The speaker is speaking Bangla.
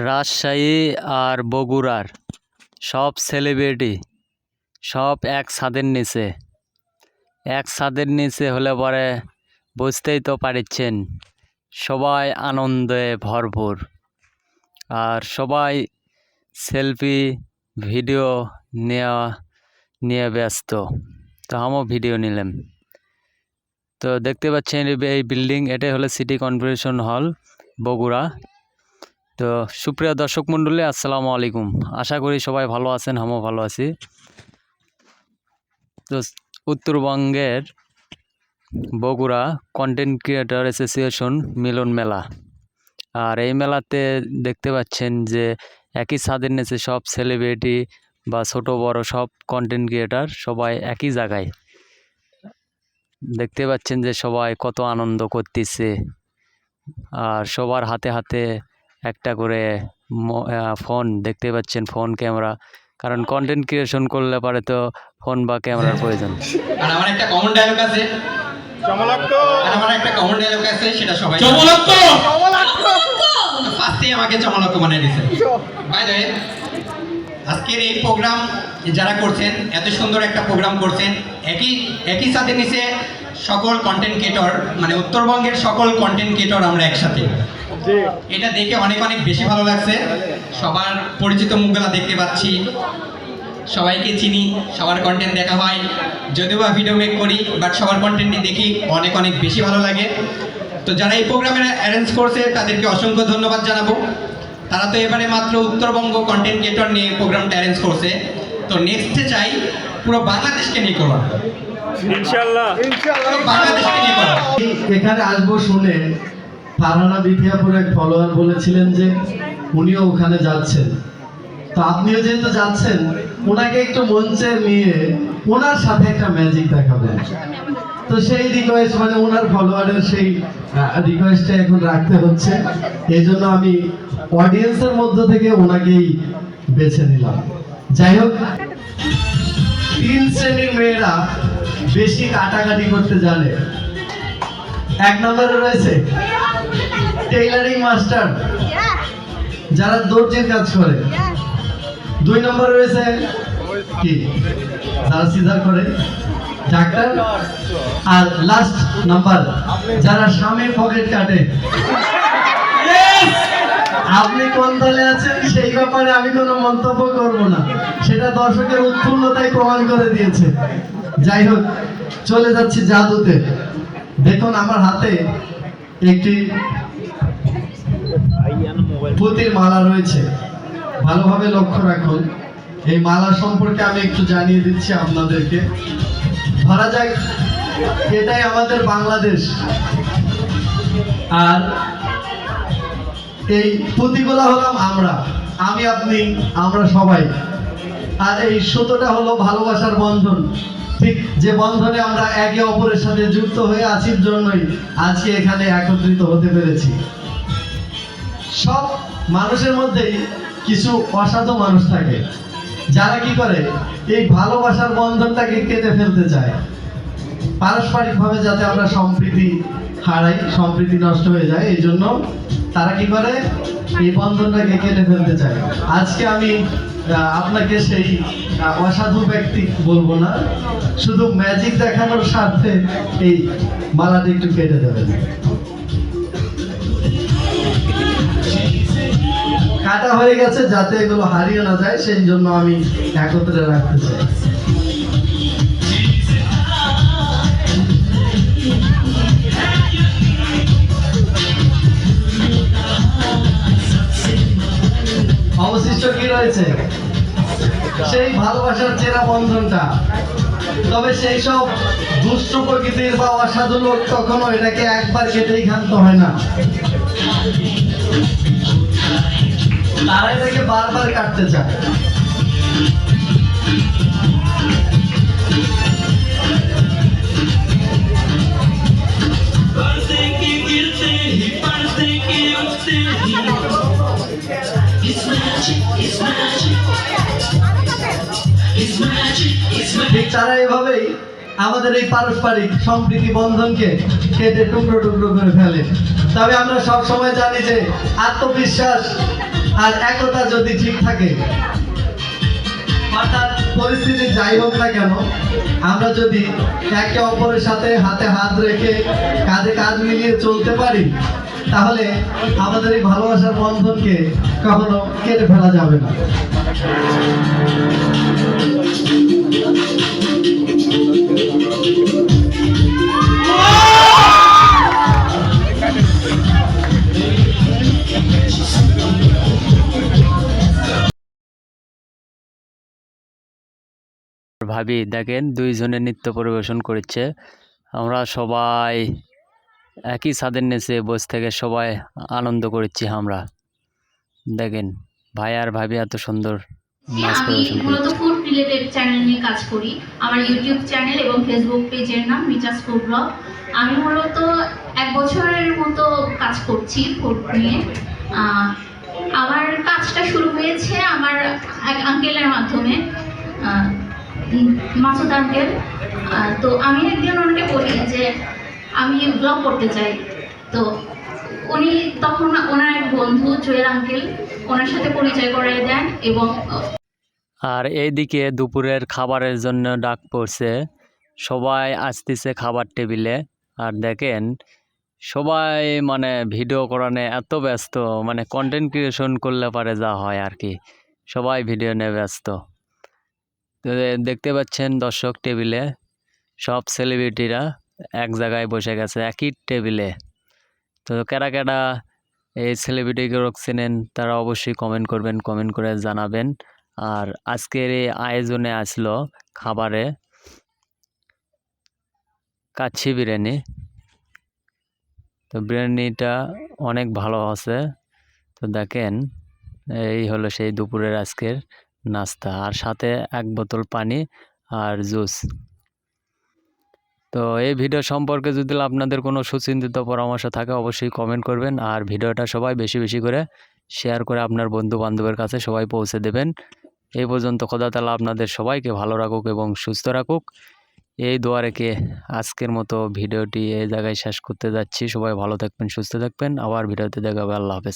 রাজশাহী আর বগুড়ার সব সেলিব্রিটি সব এক ছাদের নিচে হলে পরে বুঝতেই তো পারছেন, সবাই আনন্দে ভরপুর আর সবাই সেলফি ভিডিও নিয়ে ব্যস্ত। তো আমিও ভিডিও নিলাম। তো দেখতে পাচ্ছেন এই বিল্ডিং, এটাই হলো সিটি কর্পোরেশন হল বগুড়া। তো সুপ্রিয় দর্শক মণ্ডলী, আসসালামু আলাইকুম। আশা করি সবাই ভালো আছেন, আমিও ভালো আছি। তো উত্তরবঙ্গের বগুড়া কন্টেন্ট ক্রিয়েটর অ্যাসোসিয়েশন মিলন মেলা, আর এই মেলাতে দেখতে পাচ্ছেন যে একই ছাদের নিচে সব সেলিব্রিটি বা ছোট বড় সব কন্টেন্ট ক্রিয়েটর সবাই একই জায়গায়। দেখতে পাচ্ছেন যে সবাই কত আনন্দ করতেছে, আর সবার হাতে হাতে একটা করে ফোন দেখতে পাচ্ছেন, ফোন ক্যামেরা, কারণ কন্টেন্ট ক্রিয়েশন করলে পারে তো ফোন বা ক্যামেরার প্রয়োজন। আর আমার একটা কমন ডায়লগ আছে, সেটা সবাই ফার্স্টেই আমাকে চমলক্ষ বানিয়ে দিয়েছে। বাই দ্য ওয়ে, আজকের এই প্রোগ্রাম যারা করছেন, এত সুন্দর একটা প্রোগ্রাম করছেন, একই সাথে নিচে সকল কন্টেন্ট ক্রিয়েটর, মানে উত্তরবঙ্গের সকল কন্টেন্ট ক্রিয়েটর আমরা একসাথে, এটা দেখে অনেক অনেক বেশি ভালো লাগছে। সবার পরিচিত মুখগুলা দেখতে পাচ্ছি, সবাইকে চিনি, সবার কন্টেন্ট দেখা হয়, যদিও বা ভিডিও মেক করি, বাট সবার কন্টেন্টই দেখি, অনেক অনেক বেশি ভালো লাগে। তো যারা এই প্রোগ্রামের অ্যারেঞ্জ করছে তাদেরকে অসংখ্য ধন্যবাদ জানাবো। তারা তো এবারে মাত্র উত্তরবঙ্গ কন্টেন্ট ক্রিয়েটর নিয়ে প্রোগ্রামটা অ্যারেঞ্জ করছে, তো নেক্সটে চাই পুরো বাংলাদেশকে নিয়ে করা, ইনশাআল্লাহ বাংলাদেশকে নিয়ে করা। এখানে আসবো শুনে ফারহানা বিথিয়াপুর এক ফলোয়ার বলেছিলেন যে উনিও ওখানে যাচ্ছেন, তো আপনিও যেহেতু যাচ্ছেন, ওনাকে একটু মঞ্চে নিয়ে ওনার সাথে একটা ম্যাজিক দেখাবেন। তো সেই রিকোয়েস্ট, মানে ওনার ফলোয়ারের সেই রিকোয়েস্টটা এখন রাখতে হচ্ছে, এই জন্য আমি অডিয়েন্সের মধ্য থেকে ওনাকেই বেছে নিলাম। যাই হোক, 3 শ্রেণীর মেয়েরা বেশি কাটাকাটি করতে জানে। 1 নম্বরে রয়েছে টেইলারিং মাস্টার, যারা দর্জির কাজ করে। 2 নম্বরে রয়েছে কি, যারা সিজার করে, ডাক্তার। আর লাস্ট নাম্বার, যারা স্বামীর পকেট কাটে। আপনি কোন দলে আছেন সেই ব্যাপারে আমি কোনো মন্তব্য করব না, সেটা দর্শকের উৎফুল্লতাই প্রমাণ করে দিয়েছে। যাই হোক, চলে যাচ্ছি জাদুতে। দেখুন আমার হাতে একটি পুঁতির মালা রয়েছে, ভালোভাবে লক্ষ্য রাখুন। এই মালা সম্পর্কে আমি একটু জানিয়ে দিচ্ছি আপনাদেরকে। ধরা যাক এটাই আমাদের বাংলাদেশ, আর এই পুঁতিগুলা হলাম আমি, আপনি, আমরা সবাই। আর এই সুতোটা হলো ভালোবাসার বন্ধন, ঠিক যে বন্ধনে আমরা একে অপরের সাথে যুক্ত হয়ে আছি জন্যই আজকে এখানে একত্রিত হতে পেরেছি। সব মানুষের মধ্যেই কিছু অসাধু মানুষ থাকে, যারা কি করে এই ভালোবাসার বন্ধনটাকে কেটে ফেলতে চায়, পারস্পরিকভাবে যাতে আমরা সম্প্রীতি হারাই, সম্প্রীতি নষ্ট হয়ে যায়, এই জন্য তারা কি করে এই বন্ধনটাকে কেটে ফেলতে চায়। আজকে আমি আপনাকে সেই অসাধু ব্যক্তি বলবো না, শুধু ম্যাজিক দেখানোর স্বার্থে এই মালাটা একটু কেটে দেবেন। কাটা হয়ে গেছে, যাতে এগুলো হারিয়ে না যায়, সেই জন্য আমি একত্রে রাখতে চাই। অবশিষ্ট কি রয়েছে, সেই ভালোবাসার চেরা বন্ধনটা। তবে সেই সব দুষ্ট প্রকৃতির বা অসাধু লোক কখনো এটাকে একবার কেটেই ক্ষান্ত হয় না, তারা এটাকে বারবার কাটতে চায়। ঠিক তারা এভাবেই আমাদের এই পারস্পরিক সম্প্রীতি বন্ধনকে কেটে টুকরো টুকরো করে ফেলে। তবে আমরা সব সময় জানি যে আত্মবিশ্বাস আর একতা যদি ঠিক থাকে, অর্থাৎ পরিস্থিতি যাই হোক না কেন, আমরা যদি একে অপরের সাথে হাতে হাত রেখে কাঁধে কাঁধ মিলিয়ে চলতে পারি, তাহলে আমাদের এই ভালোবাসার বন্ধনকে কখনো কেটে ফেলা যাবে না। ভাবি দেখেন দুইজনে নৃত্য পরিবেশন করেছে। আমরা সবাই একই ছাদের নিচে বসে থেকে সবাই আনন্দ করেছি। আমরা দেখেন ভাই আর ভাবি এত সুন্দর নাচ আমি পরিবেশন মূলত করেছে। ফুড রিলেটেড চ্যানেল নিয়ে কাজ করি। আমার ইউটিউব চ্যানেল এবং ফেসবুক পেজের নাম মিচাস ফুড ব্লগ। আমি মূলত 1 বছরের মতো কাজ করছি ফুড নিয়ে। আমার কাজটা শুরু হয়েছে আমার এক আঙ্কেলের মাধ্যমে, মাসুদ আঙ্কেল। তো আমি একদিন ওনাকে বলি যে আমি ব্লগ করতে চাই। তো উনি তখন ওনার এক বন্ধু জুয়েল আঙ্কেল ওনার সাথে পরিচয় করিয়ে দেন এবং আর এইদিকে দুপুরের খাবারের জন্য ডাক পড়ছে, সবাই আসতেছে খাবার টেবিলে। আর দেখেন সবাই মানে ভিডিও করানে এত ব্যস্ত, মানে কন্টেন্ট ক্রিয়েশন করলে পারে যা হয় আর কি, সবাই ভিডিও নিয়ে ব্যস্ত। তো দেখতে পাচ্ছেন দর্শক টেবিলে সব সেলিব্রিটিরা এক জায়গায় বসে গেছে একই টেবিলে। তো কারা কারা এই সেলিব্রিটিকে চেনেন তারা অবশ্যই কমেন্ট করবেন, কমেন্ট করে জানাবেন। আর আজকের এই আয়োজনে আসলো খাবারে কাচ্চি বিরিয়ানি। তো বিরিয়ানিটা অনেক ভালো আছে। তো দেখেন এই হলো সেই দুপুরের আজকের নাস্তা, আর সাথে 1 বোতল পানি আর জুস। তো এই ভিডিও সম্পর্কে যদি আপনাদের কোনো সুচিন্তিত পরামর্শ থাকে অবশ্যই কমেন্ট করবেন। আর ভিডিওটা সবাই বেশি বেশি করে শেয়ার করে আপনার বন্ধু বান্ধবের কাছে সবাই পৌঁছে দেবেন। এই পর্যন্ত খোদা তাআলা আপনাদের সবাইকে ভালো রাখুক এবং সুস্থ রাখুক, এই দোয়া রেখে আজকের মতো ভিডিওটি এই জায়গায় শেষ করতে যাচ্ছি। সবাই ভালো থাকবেন, সুস্থ থাকবেন। আবার ভিডিওতে দেখা হবে। আল্লাহ হাফেজ।